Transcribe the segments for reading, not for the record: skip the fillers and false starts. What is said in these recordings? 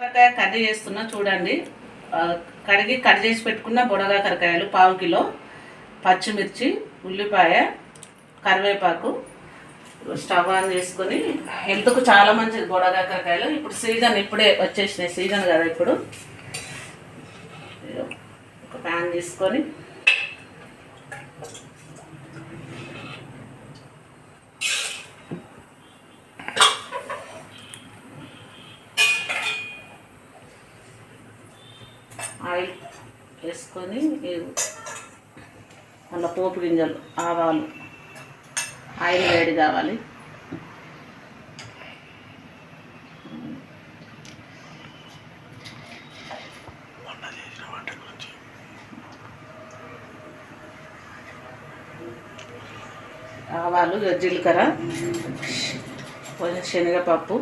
కాకరకాయ కర్రీ చేస్తున్నా చూడండి. కడిగి కట్ చేసి పెట్టుకున్న బుడగాకరకాయలు 1/2 కిలో, పచ్చిమిర్చి, ఉల్లిపాయ, కరివేపాకు. స్టవ్ ఆన్ చేసుకొని, హెల్త్కు చాలా మంచిది బుడగాకరకాయలు. ఇప్పుడు సీజన్ ఇప్పుడే వచ్చేసినాయి, సీజన్ కదా. ఇప్పుడు ఒక ప్యాన్ తీసుకొని ఆయిల్ వేసుకొని, మళ్ళీ పోపు గింజలు, ఆవాలు, ఆయిల్ వేడి కావాలి. ఆవాలు, జీలకర్ర, కొంచెం శనగపప్పు.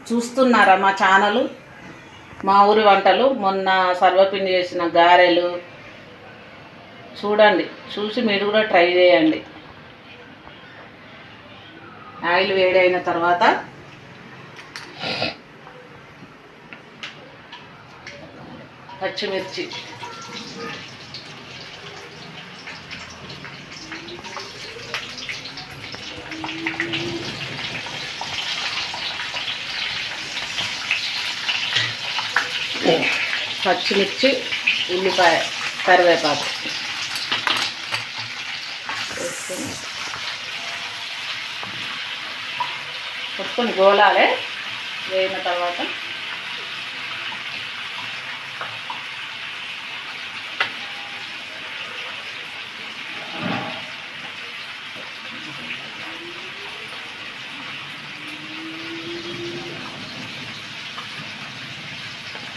చూస్తున్నారా మా ఛానల్, మా ఊరి వంటలు. మొన్న సర్వపిండి చేసిన గారెలు చూడండి, చూసి మీరు కూడా ట్రై చేయండి. ఆయిల్ వేడి అయిన తర్వాత పచ్చిమిర్చి, ఉల్లిపాయ, కరివేపాకు వేసుకొని కొట్టుకొని గోలాలే. వేగిన తర్వాత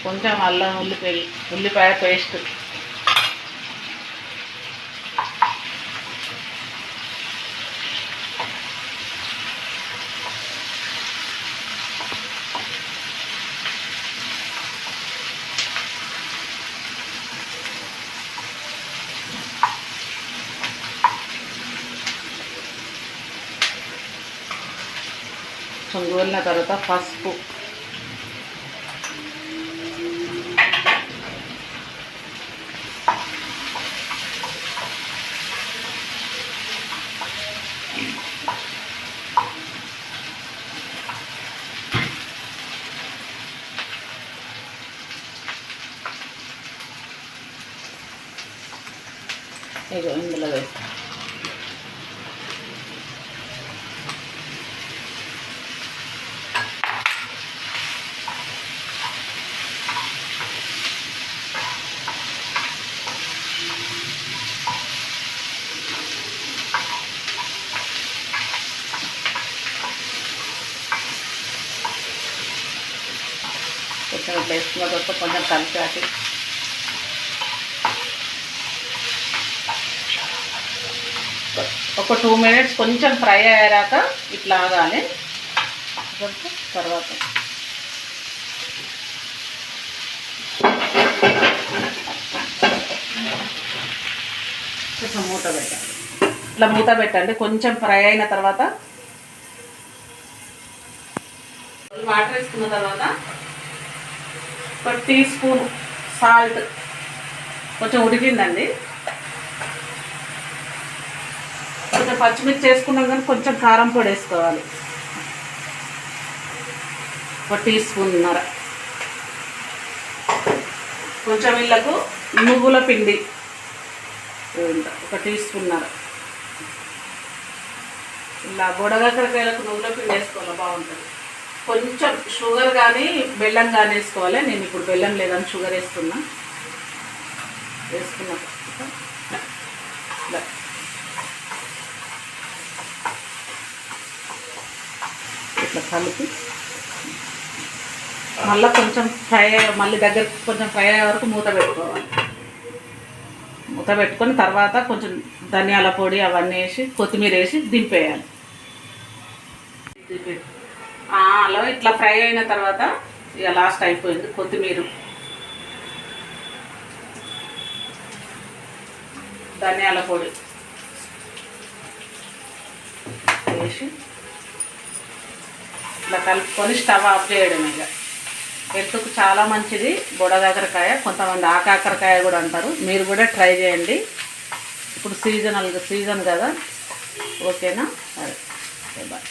కొంచెం అల్లం ఉల్లిపాయ పేస్ట్, కొంచెం గోలిన తర్వాత పసుపు, ఇందులో వేస్తాం. కొంచెం వేసుకున్న తర్వాత కొంచెం కలిపి ఒక 2 మినిట్స్ కొంచెం ఫ్రై అయ్యాక ఇట్లా ఆగాలి. తర్వాత కొంచెం మూత పెట్టండి. ఇట్లా మూత పెట్టండి. కొంచెం ఫ్రై అయిన తర్వాత వాటర్ వేసుకున్న తర్వాత 1 టీ స్పూన్ సాల్ట్, కొంచెం ఉడికిందండి. కొంచెం పచ్చిమిర్చి వేసుకున్నాం కానీ కొంచెం కారం పొడి వేసుకోవాలి. 1 టీ స్పూన్నర. కొంచెం వీళ్ళకు నువ్వుల పిండి 1 టీ స్పూన్నర. ఇలా బుడగాకరకాయలకు నువ్వుల పిండి వేసుకోవాలి, బాగుంటుంది. కొంచెం షుగర్ కానీ బెల్లం కానీ వేసుకోవాలి. నేను ఇప్పుడు బెల్లం లేదని షుగర్ వేసుకున్నా. ఇట్లా కలిపి మళ్ళీ కొంచెం మళ్ళీ దగ్గరికి కొంచెం ఫ్రై అయ్యే వరకు మూత పెట్టుకోవాలి. మూత పెట్టుకొని తర్వాత కొంచెం ధనియాల పొడి అవన్నీ వేసి, కొత్తిమీర వేసి దింపేయాలి. అలా ఇట్లా ఫ్రై అయిన తర్వాత ఇక లాస్ట్ అయిపోయింది. కొత్తిమీర, ధనియాల పొడి వేసి ఇట్లా కలుపుకొని స్టవ్ ఆఫ్ చేయడం. ఇక హెల్త్కు చాలా మంచిది బుడగాకరకాయ, కొంతమంది ఆకాకరకాయ కూడా అంటారు. మీరు కూడా ట్రై చేయండి. ఇప్పుడు సీజన్ కదా, ఓకేనా? సరే, బాయ్.